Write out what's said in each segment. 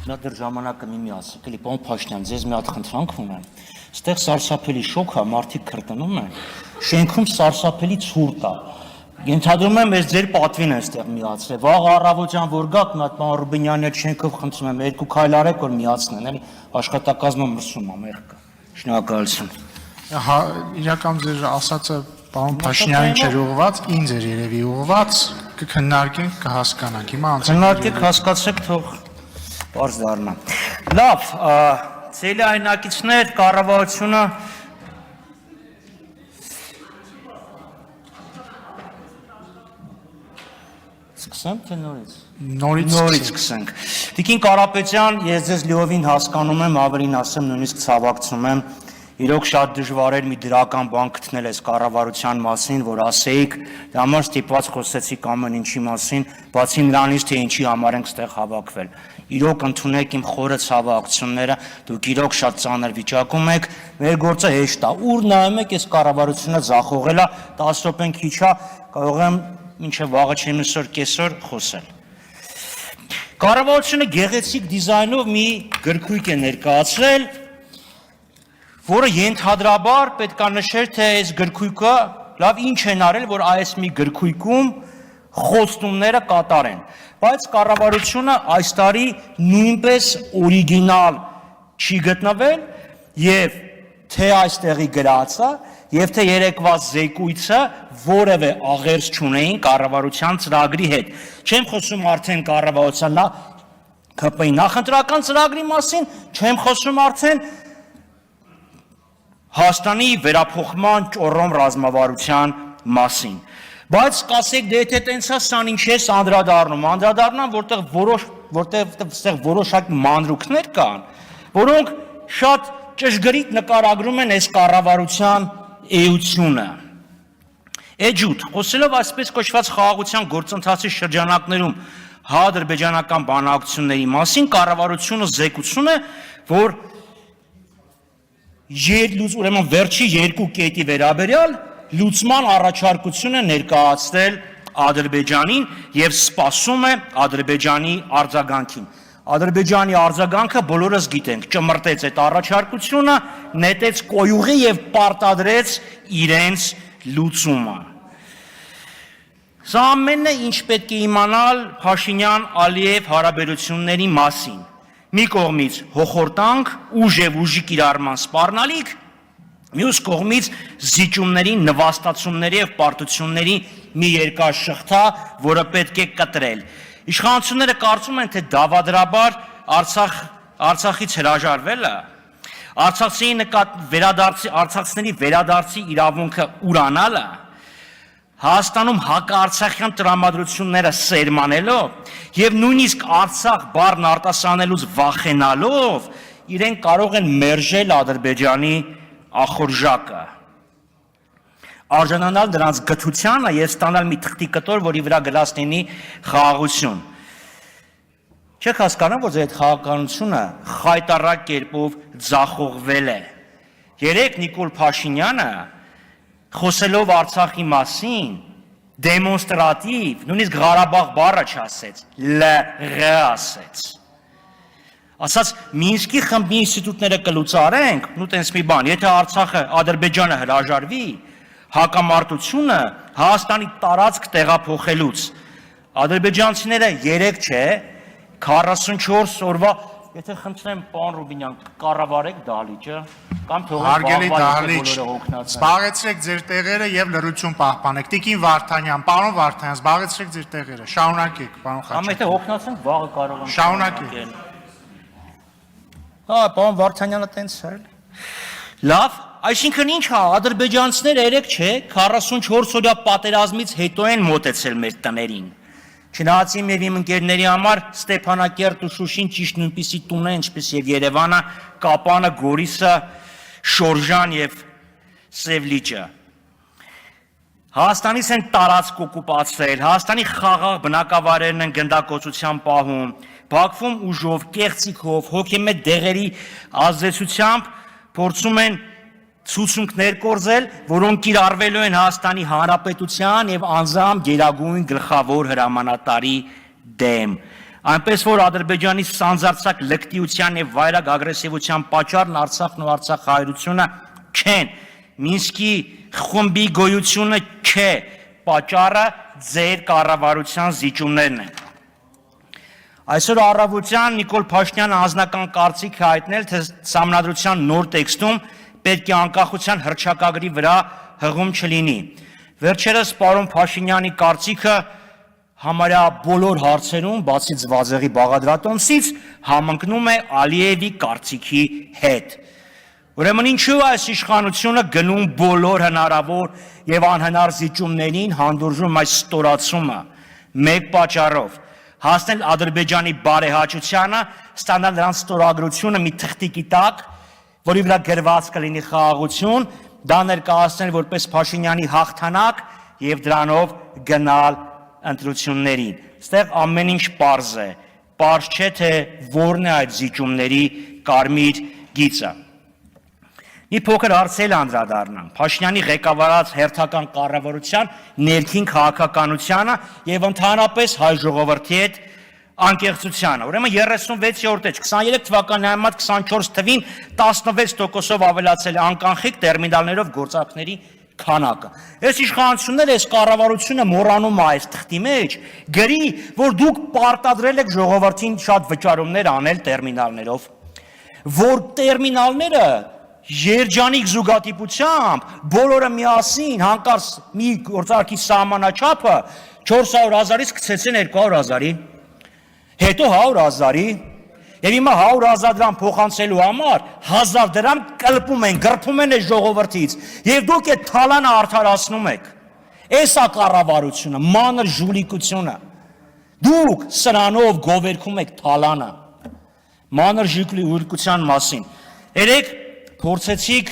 Դեռ ժամանակը մի ասեք, էլի պարոն Փաշինյան, ձեզ մի հատ խնդրանք ունեմ։ Ստեղ սարսափելի շոկ է, մարդիկ քրտնում են, շենքում սարսափելի ցուրտ է։ Ենթադրում եմ, ես ձեր պատվին եմ ստեղ միացրել։ Վաղ առավոտյան որ գաք, մի հատ պարոն Ռուբինյանի հետ շենքով խնդրում եմ, երկու քայլ արեք, որ միացնեն, էլի աշխատակազմը մրսում է, մեղքը։ Շնորհակալություն։ Հա, իրական ձեր ասածը պարոն Փաշինյանին չէր ուղղված, ինձ էր երևի ուղղված, կքննարկենք, կհասկանանք։ Հիմա քննարկեք, հասկացեք, թող պարզ դառնա։ Լավ, ցելի այնակիցներ, կառավարությունը սկսեմ թե նորից։ Նորից սկսենք։ Տիկին Կարապետյան, ես ձեզ լիովին հասկանում եմ, ավելին ասեմ, նույնիսկ ցավակցում եմ։ Իրոք շատ դժվար էր մի դրական բան գտնել այս կառավարության մասին, որ ասեիք, դա համար ստիպված խոսեցիք ամեն ինչի մասին, բացի նրանից, թե ինչի համար ենք ստեղ հավաքվել։ Իրոք ընդունեք իմ խորը ցավակցությունները, դուք իրոք շատ ծանր վիճակում եք, մեր գործը հեշտ է։ Ուր նայում եք, այս կառավարությունը ձախողել է, 10 րոպեն քիչ է, կարող եմ մինչև վաղը չեմ այսօր կեսօր խոսել։ Կառավարությունը գեղեցիկ դիզայնով մի գրքույկ է ներկայացրել, որը ենթադրաբար պետք է նշել, թե այս գրքույկը լավ ինչ են արել, որ այս մի գրքույկում խոստումները կատարեն, բայց կառավարությունը այս տարի նույնպես օրիգինալ չի գտնվել եւ թե այստեղի գրածը եւ թե երեկվա զեկույցը որևէ աղերս չունեին կառավարության ծրագրի հետ։ Չեմ խոսում արդեն կառավարության ԿՊ-ի նախընտրական ծրագրի մասին, չեմ խոսում արդեն Հայաստանի վերափոխման ճոռոմ ռազմավարության մասին։ Բայց կասեք, դե եթե տենց է, սան ինչ է անդրադառնում, որտեղ որոշակի մանրուքներ կան, որոնք շատ ճշգրիտ նկարագրում են այս կառավարության էությունը։ Էջուտ, խոսելով այսպես կոչված խաղաղության գործընթացի շրջանակներում հայ-ադրբեջանական բանակցությունների մասին, կառավարությունը զեկուցում է, որ ուրեմն վերջի երկու կետի վերաբերյալ լուծման առաջարկություն է ներկայացրել Ադրբեջանին եւ սպասում է Ադրբեջանի արձագանքին։ Ադրբեջանի արձագանքը բոլորս գիտենք, ճմրտեց այդ առաջարկությունը, նետեց կոյուղի եւ պարտադրեց իրենց լուծումը։ Սա ամենն է, ինչ պետք է իմանալ Փաշինյան-Ալիև հարաբերությունների մասին։ Մի կողմից հոխորտանք, ուժ եւ ուժի կիրառման սպառնալիք, մյուս կողմից զիջումների, նվաստացումների եւ պարտությունների մի երկար շղթա, որը պետք է կտրել։ Իշխանությունները կարծում են, թե դավադրաբար Արցախից հրաժարվելը, արցախցիների վերադարձի իրավունքը ուրանալը, Հայաստանում հակաարցախյան տրամադրությունները սերմանելով եւ նույնիսկ Արցախ բառն արտասանելուց վախենալով իրենք կարող են մերժել Ադրբեջանի ախորժակը, արժանանալ նրանց գթությանը եւ ստանալ մի թղթի կտոր, որի վրա գրած լինի խաղաղություն։ Չեք հասկանում, որ այդ խաղաղականությունը խայտառակ կերպով ձախողվել է։ Երեկ Նիկոլ Փաշինյանը խոսելով Արցախի մասին, դեմոնստրատիվ, նույնիսկ Ղարաբաղ բառը չասեց, ԼՂ ասեց։ Ասաց Մինսկի խմբի ինստիտուտները կլուծարենք, ու տենց մի բան, եթե Արցախը, Ադրբեջանը հրաժարվի, հակամարտությունը Հայաստանի տարածք տեղափոխելուց։ Ադրբեջանցիները 3 չէ, 44 օրվա, եթե խնդրեմ պարոն Ռուբինյան, կառավարեք դահլիճը, կամ Հարգելի դահլիճ, զբաղեցրեք ձեր տեղերը եւ լրություն պահպանեք։ Տիկին Վարդանյան, պարոն Վարդանյան, զբաղեցրեք ձեր տեղերը, շարունակեք, պարոն Խաչատրյան։ Կամ եթե հոգնածենք, վաղը կարող ենք շարունակել։ Հա, պարոն Վարդանյանը տենց է։ Լավ, այսինքն ինչ է, ադրբեջանցիները 3 չէ, 44 օրյա պատերազմից հետո են մոտեցել մեր տներին։ Չնայած իմ եւ իմ ընկերների համար Ստեփանակերտ ու Շուշին ճիշտ նույնպիսի տուն է, ինչպես եւ Երևանը, Կապանը, Գորիսը, Շորժան եւ Սևլիճը։ Հայաստանից են տարածք օկուպացրել, Հայաստանի խաղաղ բնակավայրերն են գնդակոծության պահում, Բաքվում ուժով, կեղծիքով, հոգեմետ դեղերի ազդեցությամբ փորձում են ցուցումներ կորզել, որոնք կիրառվելու են Հայաստանի Հանրապետության եւ անձամբ գերագույն գլխավոր հրամանատարի դեմ։ Այնպես որ Ադրբեջանի սանձարձակ լկտիության եւ վայրագ ագրեսիվության պատճառն Արցախն ու Արցախահայությունը չեն, Մինսկի խումբի գոյությունը չէ, պատճառը ձեր կառավարության զիջումներն են։ Այսօր առավոտյան Նիկոլ Փաշինյանը անձնական կարծիք է հայտնել, թե Սահմանադրության նոր տեքստում պետք է անկախության հռչակագրի վրա հղում չլինի։ Վերջերս պարոն Փաշինյանի կարծիքը համարյա բոլոր հարցերում, բացի Ձվածեղի բաղադրատոմսից, համընկնում է Ալիևի կարծիքի հետ։ Ուրեմն ինչու այս իշխանությունը գնում բոլոր հնարավոր եւ անհնար զիջումներին, հանդուրժում այս ստորացումը մեկ պատճառով՝ հասնել Ադրբեջանի բարեհաճությանը, ստանալ նրանց ստորագրությունը մի թղթիկի տակ, որի վրա գրված կլինի խաղաղություն, դա ներկայացնել որպես Փաշինյանի հաղթանակ եւ դրանով գնալ ընտրություններին։ Այստեղ ամեն ինչ պարզ է, պարզ չէ թե որն է այդ զիջումների կարմիր գիծը։ Մի փոքր հարցել անդրադառնամ Փաշինյանի ղեկավարած հերթական կառավարության ներքին քաղաքականությանը եւ ընդհանրապես հայ ժողովրդի հետ անկեղծությանը։ Ուրեմն 36-րդ էջ 23 թվականի համեմատ 24 թվին 16%-ով ավելացել է անկանխիկ տերմինալներով գործարքների քանակը։ Այս իշխանությունները, այս կառավարությունը մոռանում է այս թղթի մեջ գրի, որ դուք պարտադրել եք ժողովրդին շատ վճարումներ անել տերմինալներով, որ տերմինալները երջանիկ զուգատիպությամբ բոլորը միասին հանկարծ մի գործարքի սահմանաչափը 400,000-ից գցեցին 200,000-ի, հետո 100,000-ի, եւ հիմա 100,000 դրամ փոխանցելու համար 1000 դրամ կլպում են, գրփում են այս ժողովրդից, եւ դուք այդ թալանը արդարացնում եք։ Էսա կառավարությունը, մանր ժուլիկությունը։ Դուք սրանով գովերքում եք թալանը։ Մանր ժուլիկության մասին։ Երեք փորձեցիք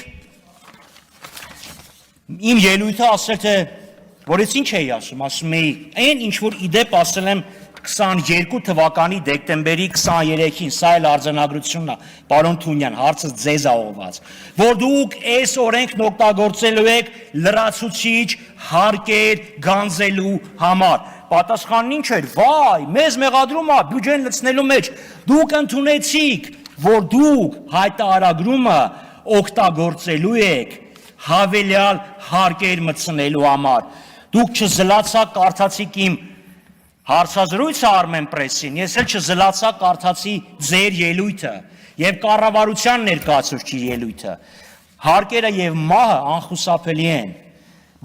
իմ ելույթը ասել, թե որից ինչ էի ասում էի, այն ինչ որ իդեպ ասել եմ 22 թվականի դեկտեմբերի 23-ին, սա էլ արձանագրությունն է, պարոն Թունյան, հարցը ձեզ է ուղղված, որ դուք այս օրենքն օգտագործելու եք լրացուցիչ հարկեր գանձելու համար։ Պատասխանն ինչ էր, վայ, մեզ մեղադրում է բյուջեն լցնելու մեջ, դուք ընդունեցիք, որ դուք հայտարարումը օգտագործելու եք հավելյալ հարկեր մտցնելու համար։ Դուք չզլացա կարդացիք իմ հարցազրույցը Armen Press-ին, ես էլ չզլացա կարդացի ձեր ելույթը եւ կառավարության ներկայացուցիչի ելույթը։ Հարկերը եւ մահը անխուսափելի են,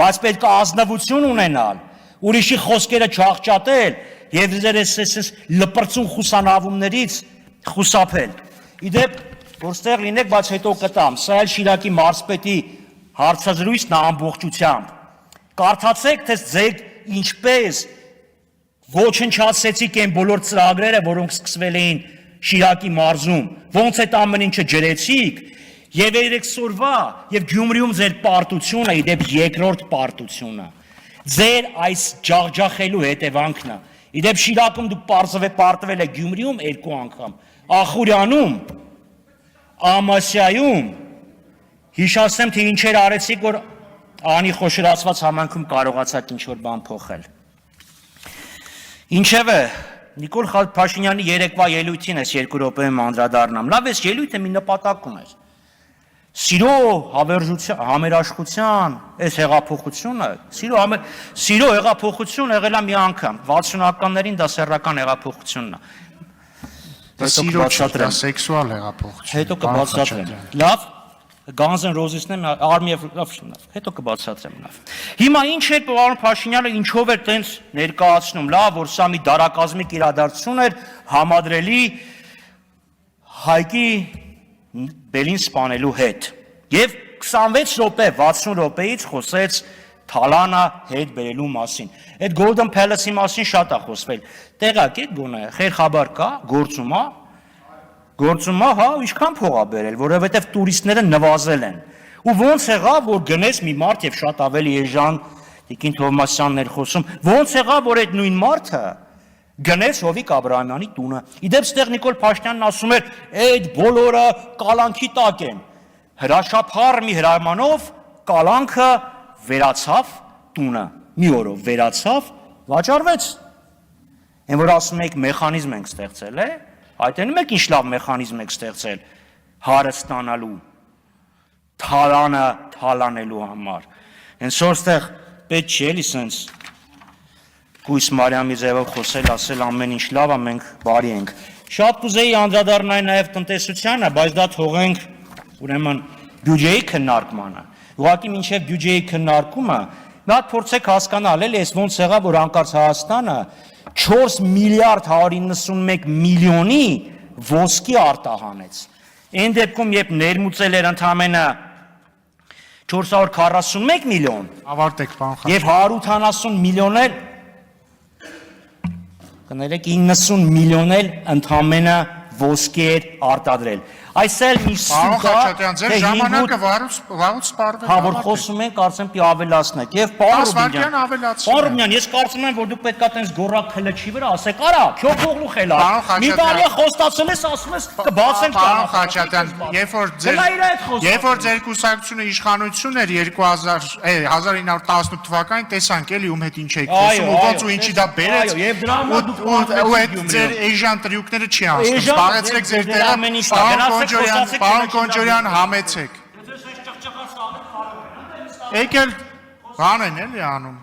բայց պետք է ազնվություն ունենալ, ուրիշի խոսքերը չաղճատել եւ ձեր այս լպրծուն խուսանավումներից խուսափել։ Իդեպ որ ստեղ լինեք, բայց հետո կտամ, սա էլ Շիրակի մարզպետի հարցազրույցն է ամբողջությամբ։ Կարդացեք, թե ձեր ինչպես ոչնչացեցիք այն բոլոր ծրագրերը, որոնք սկսվել էին Շիրակի մարզում, ոնց այդ ամեն ինչը ջրեցիք, եւ երեքսորվա եւ Գյումրիում ձեր պարտությունը, իդեպ երկրորդ պարտությունը, ձեր այս ջախջախելու հետևանքն է։ Իդեպ Շիրակում դուք պարտվել եք Գյումրիում 2 անգամ, Ախուրյանում, Ամասիայում, հիշացնեմ, թե ինչեր արեցիք, որ անի խոշորացված համայնքում կարողացաք ինչ-որ բան փոխել։ Ինչևէ, Նիկոլ Փաշինյանի երեկվա ելույթին ես 2 րոպեում անդրադառնամ։ Լավ, այս ելույթը մի նպատակ ուներ։ Սիրո համերաշխության, այս հեղափոխությունը, սիրո հեղափոխություն եղել է մի անգամ, 60-ականներին դա սեռական հեղափոխությունն է։ Սիրո չէ, սեքսուալ հեղափոխություն։ Հետո կբացատրեմ։ Լավ, Guns N' Roses-ն Army of Love, հետո կբացատրեմ լավ։ Հիմա ինչ էր պարոն Փաշինյանը ինչով էր տենց ներկայացնում, լավ, որ սա մի դարակազմիկ իրադարձություն էր, համադրելի Հայկի բելին սպանելու հետ։ Եվ 26 րոպե, 60 րոպեից խոսեց թալանը հետ բերելու մասին։ Այդ Golden Palace-ի մասին շատ է խոսվել։ Տեղակ եք գոնե, խեր խաբար կա, գործում է։ Գործում է, հա, ինչքան փող է բերել, որովհետև տուրիստները նվազել են։ Ու ոնց եղավ, որ գնես մի մարդ եւ շատ ավելի էժան Տիկին Թովմասյանն էր խոսում, ոնց եղավ, որ այդ նույն մարդը գնես Հովիկ Աբրահամյանի տունը։ Իդեպ ստեղ Նիկոլ Փաշինյանն ասում էր, այդ բոլորը կալանքի տակ են։ Հրաշափառ մի հրամանով կալանքը վերացավ տունը։ Մի օրով վերացավ, վաճառվեց։ Այն որ ասում եք մեխանիզմ ենք ստեղծել, այդտեղում եք ինչ լավ մեխանիզմ եք ստեղծել հարը ստանալու, թալանը թալանելու համար։ Հենց որտեղ պետք չի էլի սենց Գույս Մարիամի ձևով խոսել, ասել ամեն ինչ լավ է, մենք բարի ենք։ Շատ կուզեի անդրադառնալ նաև տնտեսությանը, բայց դա թողենք ուրեմն բյուջեի քննարկմանը։ Ուղղակի մինչև բյուջեի քննարկումը մի հատ փորձեք հասկանալ, էլի էս ոնց եղավ, որ հանկարծ Հայաստանը 4 միլիարդ 191 միլիոնի ոսկի արտահանեց։ Այն դեպքում, երբ ներմուծել էր ընդամենը 441 միլիոն, Ավարտեք, պարոն Խաչատրյան։ եւ 180 միլիոն էլ կներեք 90 միլիոն էլ ընդամենը ոսկի էր արտադրել։ Այս էլ մի Պարոն սուկա, Խաչատրյան, ձեր ժամանակը վաղուց սպառվել։ հա որ խոսում ենք, կարծեմ պիտի ավելացնեք։ Եվ պարոն Վարդյան ավելացրել Պարոն է։ Ռուբինյան, ես կարծում եմ, որ դուք պետք է տենց գոռակ քլեչի վրա ասեք, արա, քյո փողլու խելա։ Պարոն Մի Խաչատրյան, տարի խոստացել ես, ասում ես կբացենք Պարոն Խաչատրյան, երբ որ ձեր կուսակցությունը իշխանություն էր 1918 թվականին, տեսանք էլի ում հետ ինչ եք խոսում, ու ոնց ու ինչի դա բերեց։ Եվ դրա համար դուք Ու այդ ձեր էժան տրյուկները չի անցնում։ Սպառեցրեք ձեր տեղը, պարոն Կոնջորյան, համեցեք։ Եկել բան են էլի անում։